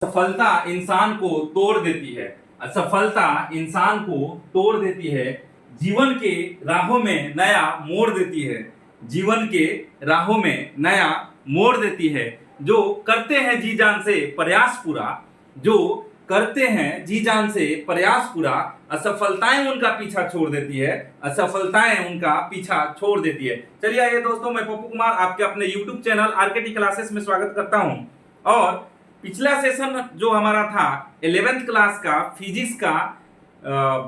सफलता इंसान को तोड़ देती है। असफलता इंसान को तोड़ देती है, जीवन के राहों में नया मोड़ देती है। जीवन के राहों में नया मोड़ देती है। जो करते हैं जी जान से प्रयास पूरा, जो करते हैं जी जान से प्रयास पूरा, असफलताएं उनका पीछा छोड़ देती है। असफलताएं उनका पीछा छोड़ देती है। चलिए आइए दोस्तों, मैं पप्पू कुमार आपके अपने YouTube चैनल आरकेटी क्लासेस में स्वागत करता हूं। और पिछला सेशन जो हमारा था 11th क्लास का फिजिक्स का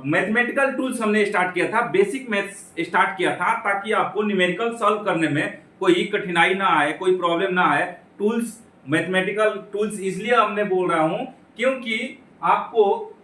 मैथमेटिकल टूल्स हमने स्टार्ट किया था, बेसिक मैथ्स स्टार्ट किया था, ताकि आपको न्यूमेरिकल सॉल्व करने में कोई कठिनाई ना आए, कोई प्रॉब्लम ना आए। टूल्स, मैथमेटिकल टूल्स इसलिए हमने बोल रहा हूं क्योंकि आपको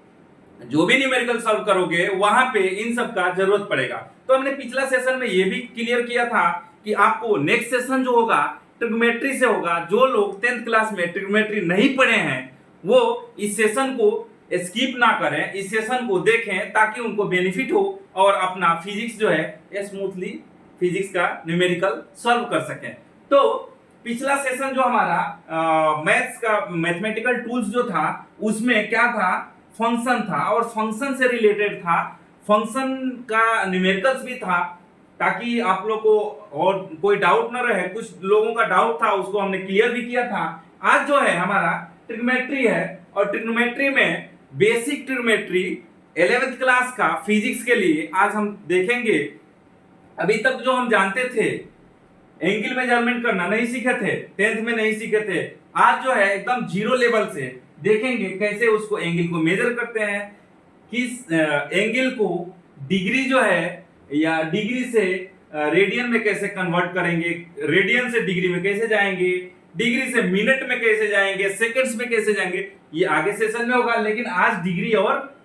जो भी न्यूमेरिकल सॉल्व करोगे वहां पे इन सब का जरूरत पड़ेगा। तो हमने पिछला सेशन में ये भी क्लियर किया था कि आपको नेक्स्ट सेशन जो होगा ट्रिग्नोमेट्री से होगा। जो लोग 10th क्लास में ट्रिग्नोमेट्री नहीं पढ़े हैं वो इस सेशन को स्किप ना करें, इस सेशन को देखें, ताकि उनको बेनिफिट हो और अपना फिजिक्स जो है स्मूथली फिजिक्स का न्यूमेरिकल सॉल्व कर सकें। तो पिछला सेशन जो हमारा मैथ्स का मैथमेटिकल टूल्स जो था उसमें क्या था, फंक्शन था और फंक्शन से रिलेटेड था। फंक्शन का न्यूमेरिकल्स भी था, ताकि आप लोग को और कोई डाउट ना रहे। कुछ लोगों का डाउट था, उसको हमने क्लियर भी किया था। आज जो है हमारा ट्रिग्नोमेट्री है, और ट्रिग्नोमेट्री में बेसिक ट्रिग्नोमेट्री 11th क्लास का फिजिक्स के लिए आज हम देखेंगे। अभी तक जो हम जानते थे, एंगल मेजरमेंट करना नहीं सीखे थे, 10th में नहीं सीखे थे, आज जो है एकदम जीरो लेवल से देखेंगे कैसे उसको एंगल को मेजर करते हैं, किस एंगल को डिग्री जो है या डिग्री से रेडियन में कैसे कन्वर्ट करेंगे, रेडियन से डिग्री में कैसे जाएंगे, डिग्री से मिनट में कैसे जाएंगे, सेकंड्स में कैसे जाएंगे, ये आगे सेशन में होगा। लेकिन आज डिग्री और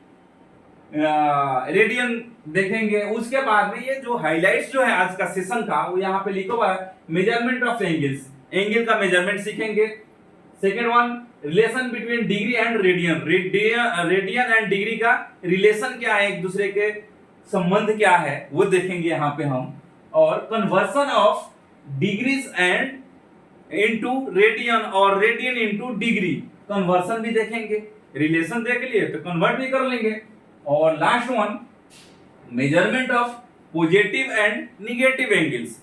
रेडियन देखेंगे। उसके बाद में ये जो हाइलाइट्स जो है आज का सेशन का, वो यहाँ पे लिखा हुआ है मेजरमेंट ऑफ एंगल्स, एंगल का मेजरमेंट सीखेंगे। Second one, relation between degree and radian, radian and degree का रिलेशन क्या है, एक दूसरे के संबंध क्या है वो देखेंगे यहाँ पे हम। और conversion of degrees and into radian और रेडियन इनटू डिग्री, कन्वर्सन भी देखेंगे। रिलेशन देख लिए तो कन्वर्ट भी कर लेंगे। और last one, measurement of positive and negative angles,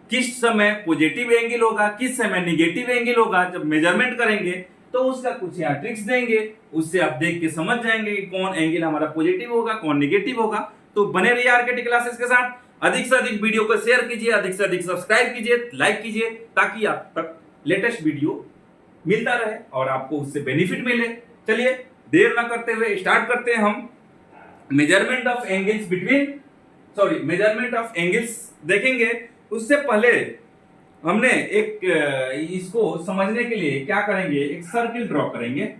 किस समय पॉजिटिव एंगल होगा, किस समय निगेटिव एंगल होगा। जब मेजरमेंट करेंगे तो उसका कुछ यहाँ ट्रिक्स देंगे, उससे आप देख के समझ जाएंगे कि कौन एंगल हमारा पॉजिटिव होगा, कौन निगेटिव होगा। तो बने रहिए आरकेटी क्लासेस के साथ। अधिक से अधिक वीडियो को शेयर कीजिए, अधिक से अधिक सब्सक्राइब कीजिए, लाइक कीजिए, ताकि आप तक लेटेस्ट वीडियो मिलता रहे और आपको उससे बेनिफिट मिले। चलिए देर ना करते हुए स्टार्ट करते हैं हम। Measurement of angles measurement of angles देखेंगे। उससे पहले हमने एक इसको समझने के लिए क्या करेंगे, एक सर्किल ड्रॉ करेंगे।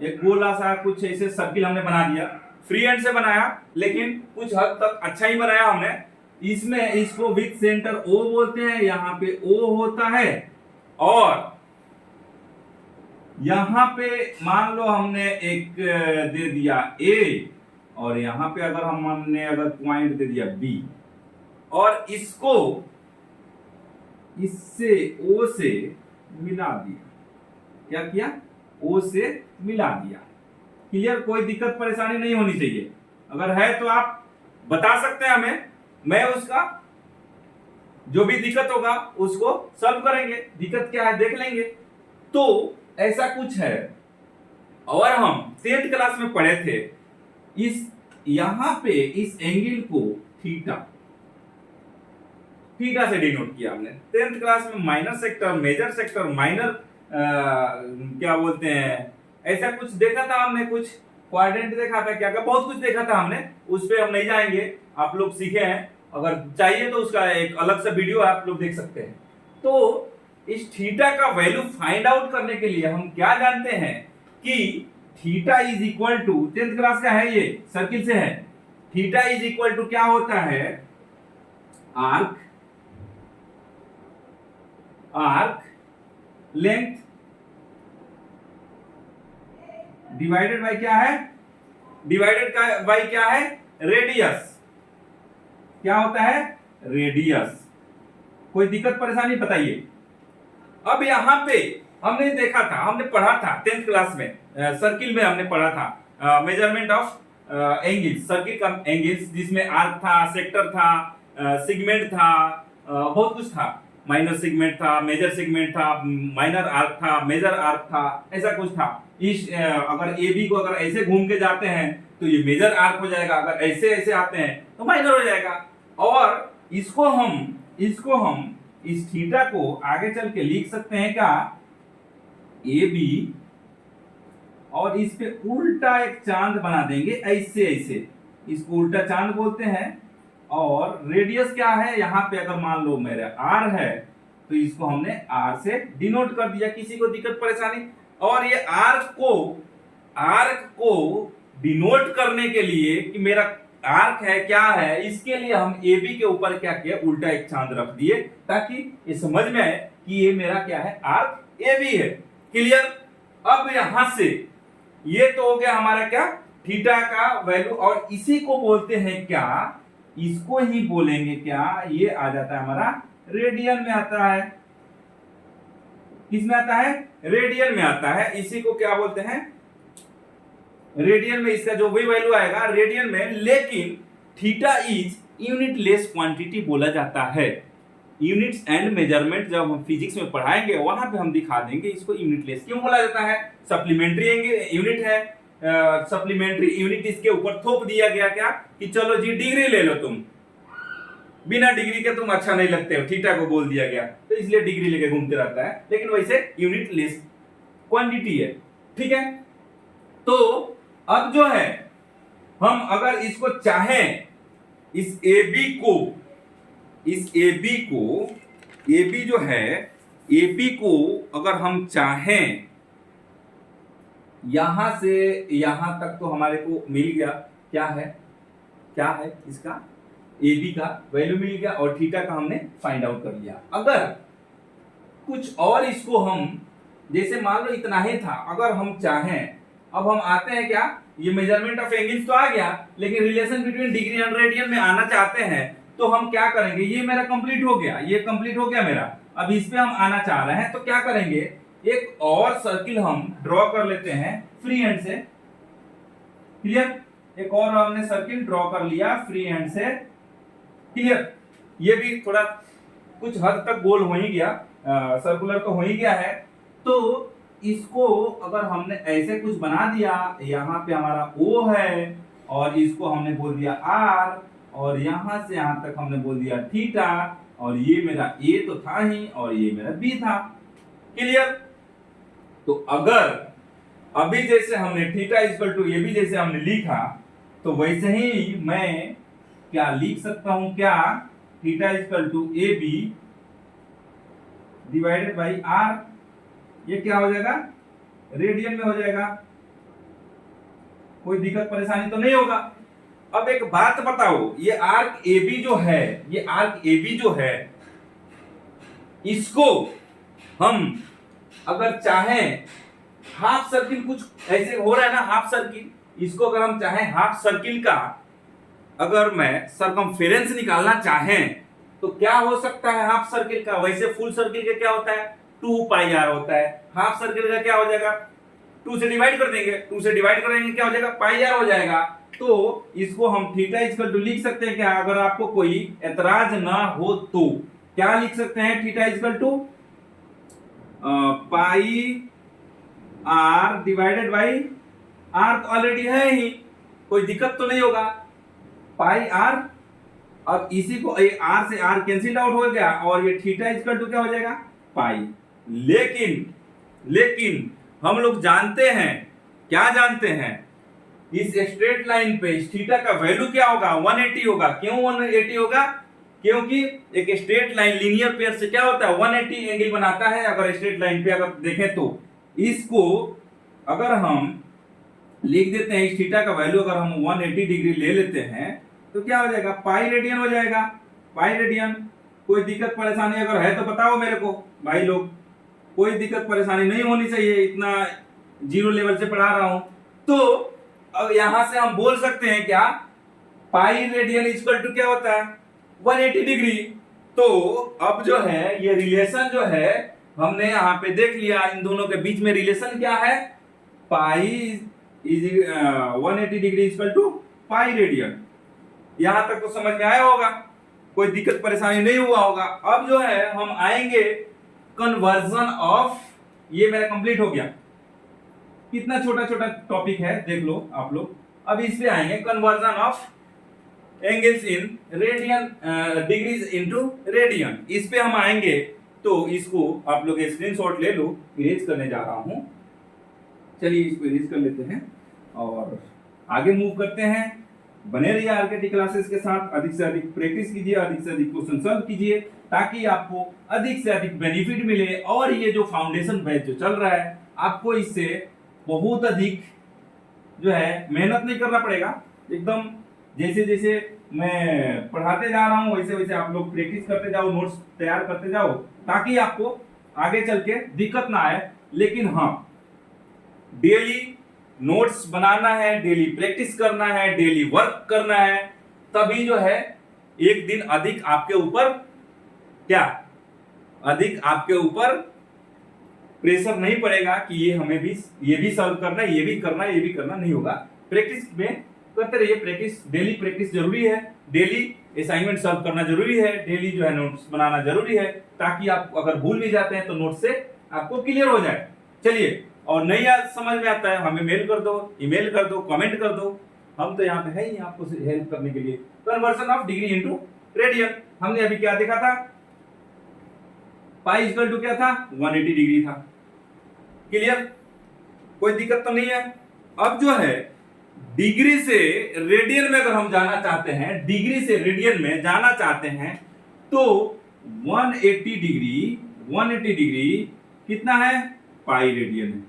एक गोला सा कुछ ऐसे सर्किल हमने बना दिया, फ्री हैंड से बनाया, लेकिन कुछ हद तक अच्छा ही बनाया हमने। इसमें इसको विथ सेंटर O बोलते हैं, यहाँ पे O होता है, और यहां पे मान लो हमने एक दे दिया A, और यहां पे अगर हमने पॉइंट दे दिया B, और इसको इससे O से मिला दिया। क्या किया? O से मिला दिया। क्लियर? कोई दिक्कत परेशानी नहीं होनी चाहिए। अगर है तो आप बता सकते हैं हमें, मैं उसका जो भी दिक्कत होगा उसको सॉल्व करेंगे। दिक्कत क्या है देख लेंगे। तो ऐसा कुछ है, और हम 10th क्लास में पढ़े थे। इस यहां पे इस एंगल को थीटा से डिनोट किया हमने 10th क्लास में। Minor sector, major sector, minor क्या बोलते हैं, ऐसा कुछ देखा था हमने, कुछ क्वाड्रेंट देखा था, क्या बहुत कुछ देखा था हमने। उस पे हम नहीं जाएंगे, आप लोग सीखे हैं। अगर चाहिए तो उसका एक अलग सा वीडियो आप लोग देख सकते हैं। तो इस थीटा का वैल्यू फाइंड आउट करने के लिए हम क्या जानते हैं कि theta is equal to, 10th class का है, ये सर्किल से है। थीटा इज इक्वल टू क्या होता है, आर्क लेंथ डिवाइडेड बाय क्या है, बाय क्या है, रेडियस। क्या होता है, रेडियस। कोई दिक्कत परेशानी बताइए। अब यहां पे हमने देखा था, हमने पढ़ा था 10th क्लास में, सर्किल में हमने पढ़ा था मेजरमेंट ऑफ एंगल्स, सर्किल का एंगल्स, जिसमें आर्क था, सेक्टर था, सेगमेंट था, बहुत कुछ था, माइनर सेगमेंट था, मेजर सेगमेंट था, माइनर आर्क था, मेजर आर्क था, ऐसा कुछ था। इस अगर ए बी को अगर ऐसे घूम के जाते हैं तो ये मेजर आर्क हो जाएगा, अगर ऐसे ऐसे आते हैं तो माइनर हो जाएगा। और इसको हम इस थीटा को आगे चल के लिख सकते हैं क्या, ए बी, और इस पे उल्टा एक चांद बना देंगे, ऐसे ऐसे, इसको उल्टा चांद बोलते हैं। और रेडियस क्या है, यहाँ पे अगर मान लो मेरा आर है तो इसको हमने आर से डिनोट कर दिया, किसी को दिक्कत परेशानी। और ये आर्क को डिनोट करने के लिए कि मेरा आर्क है क्या है, इसके लिए हम ए बी के ऊपर क्या किया, उल्टा एक चांद रख दिए, ताकि ये समझ में आए कि ये मेरा क्या है, आर्क ए बी है। क्लियर। अब यहां से ये तो हो गया हमारा क्या, थीटा का वैल्यू, और इसी को बोलते हैं क्या, इसको ही बोलेंगे क्या, ये आ जाता है हमारा रेडियन में आता है। किस में आता है, रेडियन में आता है। इसी को क्या बोलते हैं, रेडियन में इसका जो भी वैल्यू आएगा रेडियन में। लेकिन थीटा इज यूनिटलेस क्वांटिटी बोला जाता है। यूनिट्स एंड मेजरमेंट जब हम फिजिक्स में पढ़ाएंगे वहां पे हम दिखा देंगे इसको यूनिटलेस क्यों बोला जाता है। सप्लीमेंट्री यूनिट है, सप्लीमेंट्री यूनिट इसके ऊपर थोप दिया गया क्या, कि चलो जी डिग्री ले लो तुम, बिना डिग्री के तुम अच्छा नहीं लगते हो, थीटा को बोल दिया गया तो इसलिए डिग्री लेके घूमते रहता है, लेकिन वैसे यूनिटलेस क्वांटिटी है। ठीक है। तो अब जो है हम अगर इसको चाहें, इस ए बी जो है, ए बी को अगर हम चाहें, यहां से यहां तक तो हमारे को मिल गया, क्या है इसका, ए बी का वैल्यू मिल गया और थीटा का हमने फाइंड आउट कर लिया। अगर कुछ और इसको हम, जैसे मान लो इतना ही था, अगर हम चाहें, अब हम आते हैं क्या, ये मेजरमेंट ऑफ एंगल्स तो आ गया, लेकिन relation between degree and radian में आना चाहते हैं, तो हम क्या करेंगे, ये मेरा कंप्लीट हो गया, ये कंप्लीट हो गया मेरा, अब इस पे हम आना चाह रहे हैं, तो क्या करेंगे, एक और सर्किल हम ड्रॉ कर लेते हैं फ्री हैंड से। क्लियर। एक और हमने सर्किल ड्रॉ कर लिया फ्री हैंड से। क्लियर। ये भी थोड़ा कुछ हद तक गोल हो ही गया, सर्कुलर तो हो ही गया है। तो इसको अगर हमने ऐसे कुछ बना दिया, यहाँ पे हमारा O है और इसको हमने बोल दिया R, और यहां से यहां तक हमने बोल दिया थीटा, और ये मेरा A तो था ही और ये मेरा B था। क्लियर। तो अगर अभी जैसे हमने थीटा इक्वल टू AB जैसे हमने लिखा, तो वैसे ही मैं क्या लिख सकता हूं, क्या, theta equal to AB divided by R, ये क्या हो जाएगा, रेडियन में हो जाएगा, कोई दिक्कत परेशानी तो नहीं होगा। अब एक बात बताओ, ये आर्क AB जो है, ये आर्क AB जो है, इसको हम अगर चाहें हाफ सर्किल, कुछ ऐसे हो रहा है ना हाफ सर्किल, इसको अगर हम चाहें हाफ सर्किल का अगर मैं सरकमफेरेंस निकालना चाहें तो क्या हो सकता है हाफ सर्किल का, वैसे फुल सर्किल का क्या होता है 2 पाई आर होता है, हाफ सर्किल का क्या हो जाएगा, 2 से डिवाइड कर देंगे, 2 से डिवाइड करेंगे क्या हो जाएगा, पाई आर हो जाएगा। तो इसको हम थीटा इक्वल टू लिख सकते हैं क्या, अगर आपको कोई एतराज ना हो तो क्या लिख सकते हैं, theta equal to pi r divided by r, तो ऑलरेडी है ही, कोई दिक्कत तो नहीं होगा, पाई आर। अब इसी को आर से आर कैंसिल आउट हो गया और ये थीटा इक्वल टू क्या हो जाएगा, पाई। लेकिन हम लोग जानते हैं, क्या जानते हैं, इस स्ट्रेट लाइन पे इस थीटा का वैल्यू क्या होगा, 180 होगा। क्यों 180 होगा, क्योंकि एक स्ट्रेट लाइन लीनियर पेयर से क्या होता है 180 एंगल बनाता है। अगर स्ट्रेट लाइन पे अगर देखें तो इसको अगर हम लिख देते हैं, इस थीटा का वैल्यू अगर हम 180 डिग्री ले लेते हैं तो क्या हो जाएगा, पाई रेडियन हो जाएगा, पाई रेडियन। कोई दिक्कत परेशानी अगर है तो बताओ मेरे को भाई लोग, कोई दिक्कत परेशानी नहीं होनी चाहिए, इतना जीरो लेवल से पढ़ा रहा हूं। तो अब यहां से हम बोल सकते हैं क्या, पाई रेडियन इक्वल टू क्या होता है 180 डिग्री। तो अब जो है ये रिलेशन जो है हमने यहाँ पे देख लिया इन दोनों के बीच में रिलेशन क्या है, pi is 180 degree equal to pi radian. यहां तक तो समझ में आया होगा, कोई दिक्कत परेशानी नहीं हुआ होगा। अब जो है हम आएंगे कन्वर्जन ऑफ, ये मेरा कंप्लीट हो गया, कितना छोटा छोटा टॉपिक है देख लो आप लोग। अब इस पे आएंगे conversion of angles in radian, degrees into radian, इस पे हम आएंगे। तो इसको आप लोग स्क्रीनशॉट ले लो, इरेज करने जा रहा हूं। चलिए इसको इरेज कर लेते हैं और आगे मूव करते हैं। बने रहिए आरकेटी क्लासेस के साथ, अधिक से अधिक प्रैक्टिस कीजिए, अधिक से अधिक क्वेश्चन सॉल्व कीजिए, ताकि आपको अधिक से अधिक बेनिफिट मिले। और ये जो फाउंडेशन बैच जो चल रहा है, आपको इससे बहुत अधिक जो है मेहनत नहीं करना पड़ेगा। एकदम जैसे जैसे मैं पढ़ाते जा रहा हूं वैसे वैसे आप लोग प्रैक्टिस करते जाओ, नोट्स तैयार करते जाओ, ताकि आपको आगे चल के दिक्कत ना आए। लेकिन हाँ, डेली नोट्स बनाना है, डेली प्रैक्टिस करना है, डेली वर्क करना है, तभी जो है एक दिन अधिक आपके ऊपर क्या, अधिक आपके ऊपर प्रेशर नहीं पड़ेगा कि ये हमें भी, ये भी सॉल्व करना है, ये भी करना है, ये भी करना नहीं होगा। प्रैक्टिस में करते रहिए, प्रैक्टिस, डेली प्रैक्टिस जरूरी है, डेली असाइनमेंट सॉल्व करना जरूरी है, डेली जो है नोट्स बनाना जरूरी है, ताकि आप अगर भूल भी जाते हैं तो नोट से आपको क्लियर हो जाए। चलिए, और नहीं याद समझ में आता है हमें मेल कर दो, ईमेल कर दो, कमेंट कर दो, हम तो यहाँ पे है ही आपको हेल्प करने के लिए। Conversion of degree into radian, हमने अभी क्या देखा था, पाई इक्वल टू क्या था, 180 डिग्री था। क्लियर, कोई दिक्कत तो नहीं है। अब जो है डिग्री से रेडियन में अगर हम जाना चाहते हैं, डिग्री से रेडियन में जाना चाहते हैं, तो 180 डिग्री कितना है, पाई रेडियन है।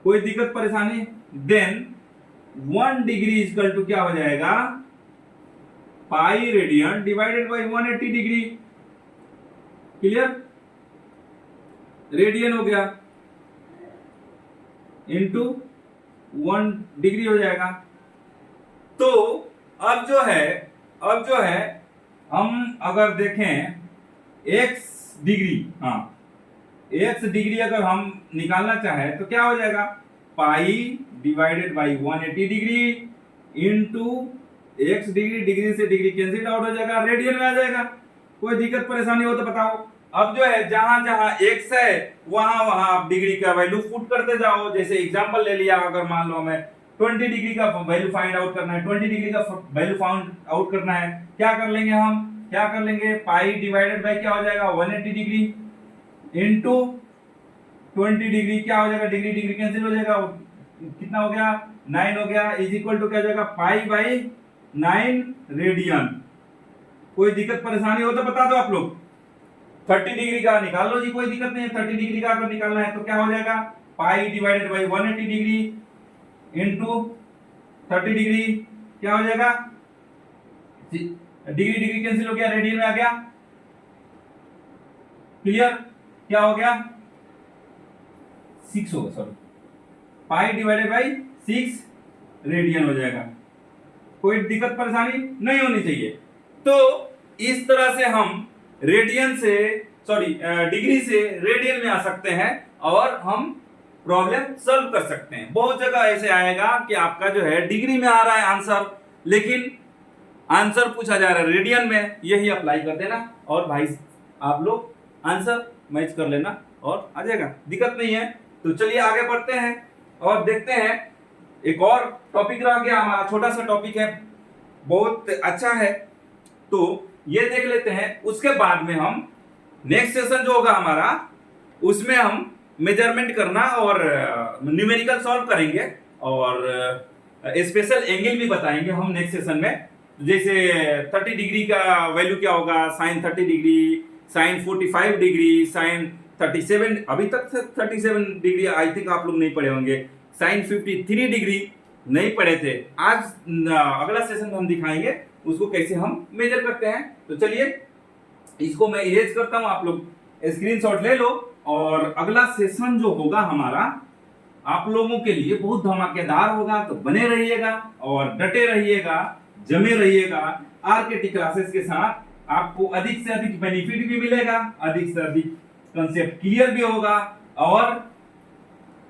कोई दिक्कत परेशानी, देन 1 डिग्री इक्वल टू क्या हो जाएगा, pi radian divided by 180 degree. Clear, radian हो गया इनटू 1 डिग्री हो जाएगा। तो अब जो है हम अगर देखें x डिग्री, हाँ x डिग्री अगर हम निकालना चाहें तो क्या हो जाएगा, पाई divided by 180 degree into x degree, degree से डिग्री कैंसिल आउट हो जाएगा, रेडियन में आ जाएगा। कोई दिक्कत परेशानी हो तो बताओ। अब जो है जहां जहां x है वहां वहां आप डिग्री का वैल्यू पुट करते जाओ। जैसे एग्जांपल ले लिया, अगर मान लो हमें 20 डिग्री का वैल्यू फाइंड आउट करना है, 20 डिग्री का वैल्यू फाइंड आउट करना है, क्या कर लेंगे हम, क्या कर लेंगे, पाई डिवाइडेड बाय क्या हो जाएगा, 180 डिग्री इनटू 20 डिग्री, क्या हो जाएगा, डिग्री डिग्री कैंसिल हो जाएगा, कितना हो गया, 9 हो गया, इज इक्वल टू क्या हो जाएगा, पाई बाई 9 रेडियन। कोई दिक्कत परेशानी हो तो बता दो आप लोग। 30 डिग्री का निकाल लो जी, कोई दिक्कत नहीं है। 30 डिग्री का अगर निकालना है तो क्या हो जाएगा, पाई divided by 180 degree into 30 degree, क्या हो जाएगा, डिग्री डिग्री कैंसिल हो गया, रेडियन में आ गया। क्लियर, क्या हो गया, 6 होगा, sorry, pi divided by 6 radian हो जाएगा। कोई दिक्कत परेशानी नहीं होनी चाहिए। तो इस तरह से हम रेडियन से, सॉरी डिग्री से रेडियन में आ सकते हैं और हम प्रॉब्लम सॉल्व कर सकते हैं। बहुत जगह ऐसे आएगा कि आपका जो है डिग्री में आ रहा है आंसर, लेकिन आंसर पूछा जा रहा है रेडियन में, यही अप्लाई कर देना और भाई आप लोग आंसर मैच कर लेना और आ जाएगा, दिक्कत नहीं है। तो चलिए आगे बढ़ते हैं और देखते हैं। एक और टॉपिक रह गया हमारा, छोटा सा टॉपिक है, बहुत अच्छा है, तो ये देख लेते हैं। उसके बाद में हम नेक्स्ट सेशन जो होगा हमारा, उसमें हम मेजरमेंट करना और न्यूमेरिकल सॉल्व करेंगे और स्पेशल एंगल भी बताएंगे हम नेक्स्ट सेशन में। जैसे 30 डिग्री का वैल्यू क्या होगा, sine 30 degree, sine 45 degree, sine 37, अभी तक 37 डिग्री आई थिंक आप लोग नहीं पढ़े होंगे, साइन 53 डिग्री नहीं पढ़े थे। आज अगला सेशन में हम दिखाएंगे उसको कैसे हम मेजर करते हैं। तो चलिए इसको मैं इरेज करता हूं, आप लोग स्क्रीनशॉट ले लो और अगला सेशन जो होगा हमारा आप लोगों के लिए बहुत धमाकेदार होगा। तो बने रहिएगा और डटे रहिएगा, जमे रहिएगा आरकेटी क्लासेस के साथ। आपको अधिक से अधिक बेनिफिट भी मिलेगा, अधिक से अधिक कंसेप्ट क्लियर भी होगा और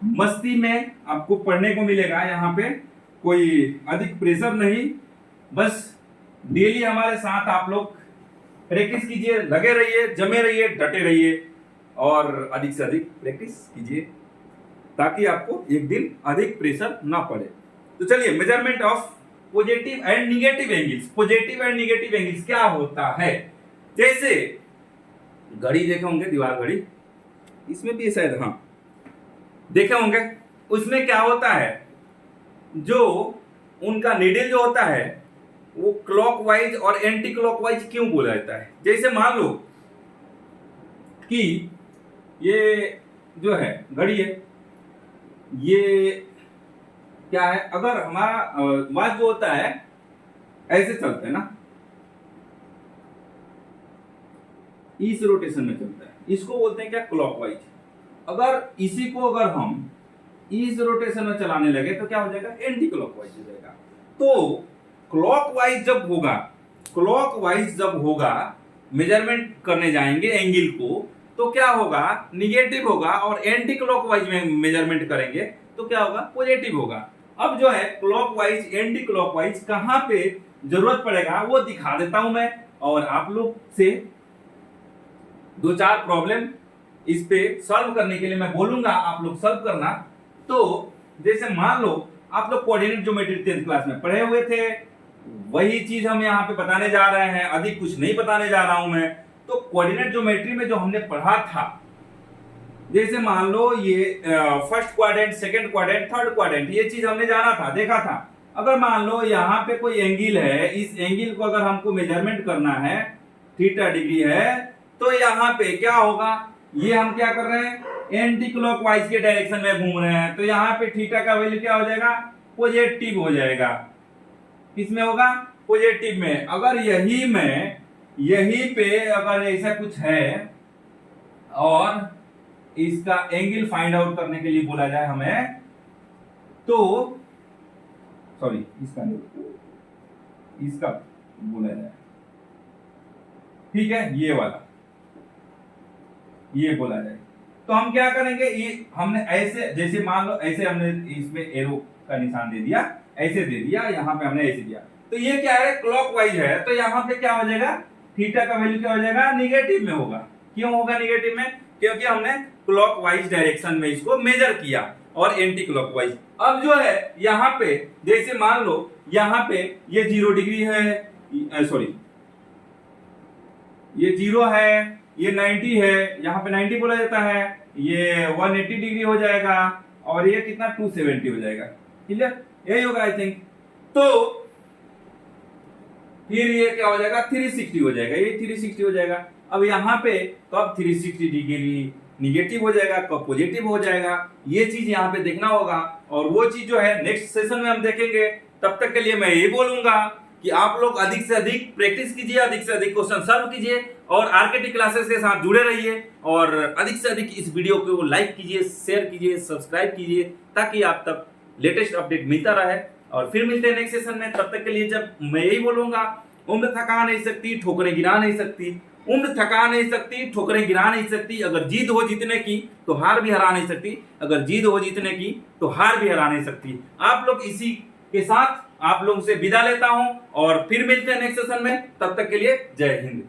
मस्ती में आपको पढ़ने को मिलेगा। यहाँ पे कोई अधिक प्रेशर नहीं, बस डेली हमारे साथ आप लोग प्रैक्टिस कीजिए, लगे रहिए, जमे रहिए, डटे रहिए और अधिक से अधिक प्रैक्टिस कीजिए ताकि आपको एक दिन अधिक प्रेशर ना पड़े। तो चलिए, measurement of positive and negative angles. Positive and negative angles क्या होता है? जैसे घड़ी देखे होंगे, दीवार घड़ी, इसमें भी शायद, हाँ देखे होंगे, उसमें क्या होता है, जो उनका नीडल जो होता है वो क्लॉकवाइज और एंटी क्लॉकवाइज क्यों बोला जाता है? जैसे मान लो कि ये जो है घड़ी है, ये क्या है, अगर हमारा वॉच जो होता है ऐसे चलता है ना, इस रोटेशन में चलता है, इसको बोलते हैं क्या? क्लॉकवाइज। अगर इसी को अगर हम इस रोटेशन में चलाने लगे तो क्या हो जाएगा? एंटी क्लॉकवाइज हो जाएगा। तो क्लॉकवाइज जब होगा मेजरमेंट करने जाएंगे एंगल को, तो क्या होगा? निगेटिव होगा, और एंटी क्लॉकवाइज में मेजरमेंट करेंगे तो क्या होगा? पॉजिटिव होगा। अब जो है क्लॉकवाइज एंटी क्लॉकवाइज कहां पे जरूरत पड़ेगा वो दिखा देता हूं मैं, और आप लोग से दो चार प्रॉब्लम इस पे सॉल्व करने के लिए मैं बोलूंगा, आप लोग सॉल्व करना। तो जैसे मान लो आप लोग कोऑर्डिनेट ज्योमेट्री 10th क्लास में पढ़े हुए थे, वही चीज हम यहाँ पे बताने जा रहे हैं, अधिक कुछ नहीं बताने जा रहा हूं मैं। तो कोऑर्डिनेट ज्योमेट्री में जो हमने पढ़ा था, जैसे मान लो ये first quadrant, second quadrant, third quadrant, ये चीज हमने जाना था, देखा था। अगर मान लो यहाँ पे कोई एंगल है, इस एंगल को अगर हमको मेजरमेंट करना है, थीटा डिग्री है, तो यहाँ पे क्या होगा? ये हम क्या कर रहे हैं? एंटी क्लॉकवाइज के डायरेक्शन में घूम रहे हैं, तो यहाँ पे थीटा का वैल्यू क्या हो जाएगा? पॉजिटिव हो जाएगा। किसमें होगा? पॉजिटिव में। अगर यही पे अगर ऐसा कुछ है और इसका एंगल फाइंड आउट करने के लिए बोला जाए हमें, तो सॉरी इसका बोला जाए, ठीक है, ये वाला ये बोला जाए, तो हम क्या करेंगे? ये हमने ऐसे, जैसे मान लो ऐसे हमने इसमें एरो का निशान दे दिया, ऐसे दे दिया, यहाँ पे हमने ऐसे दिया, तो ये क्या है? क्लॉकवाइज है, तो यहाँ पे क्या हो जाएगा? थीटा का वैल्यू क्या हो जाएगा? निगेटिव में होगा। क्यों होगा निगेटिव में? क्योंकि हमने क्लॉकवाइज डायरेक्शन में इसको मेजर किया, और एंटी क्लॉकवाइज। अब जो है यहाँ पे, जैसे मान लो यहाँ पे ये 0 डिग्री है, सॉरी ये 0 है, ये 90 है, यहाँ पे 90 बोला जाता है, ये 180 डिग्री हो जाएगा, और ये कितना? 270 हो जाएगा। क्लियर? यही होगा आई थिंक। तो फिर ये क्या हो जाएगा? 360 हो जाएगा, ये 360 हो जाएगा। अब यहाँ पे कब 360 डिग्री निगेटिव हो जाएगा, कब पॉजिटिव हो जाएगा, ये चीज यहाँ पे देखना होगा, और वो चीज जो है नेक्स्ट सेशन में हम देखेंगे। तब तक के लिए मैं ये बोलूंगा कि आप लोग अधिक से अधिक प्रैक्टिस कीजिए, अधिक से अधिक क्वेश्चन सॉल्व कीजिए, और आरकेटी क्लासेस के साथ जुड़े रहिए, और अधिक से अधिक इस वीडियो को लाइक कीजिए, शेयर कीजिए, सब्सक्राइब कीजिए, ताकि आप तक लेटेस्ट अपडेट मिलता रहे। और फिर मिलते हैं नेक्स्ट सेशन में। तब तक के लिए जब मैं यही बोलूंगा, उम्र थका नहीं सकती, ठोकरें गिरा नहीं सकती। उम्र थका नहीं सकती, ठोकरें गिरा नहीं सकती। अगर जीत हो जीतने की तो हार भी हरा नहीं सकती, अगर जीत हो जीतने की तो हार भी हरा नहीं सकती। आप लोग इसी के साथ आप लोगों से विदा लेता हूं, और फिर मिलते हैं नेक्स्ट सेशन में। तब तक के लिए जय हिंद।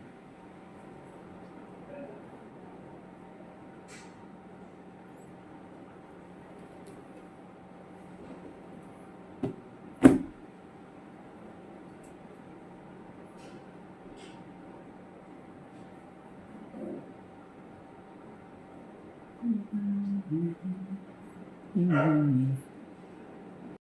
Mm-hmm.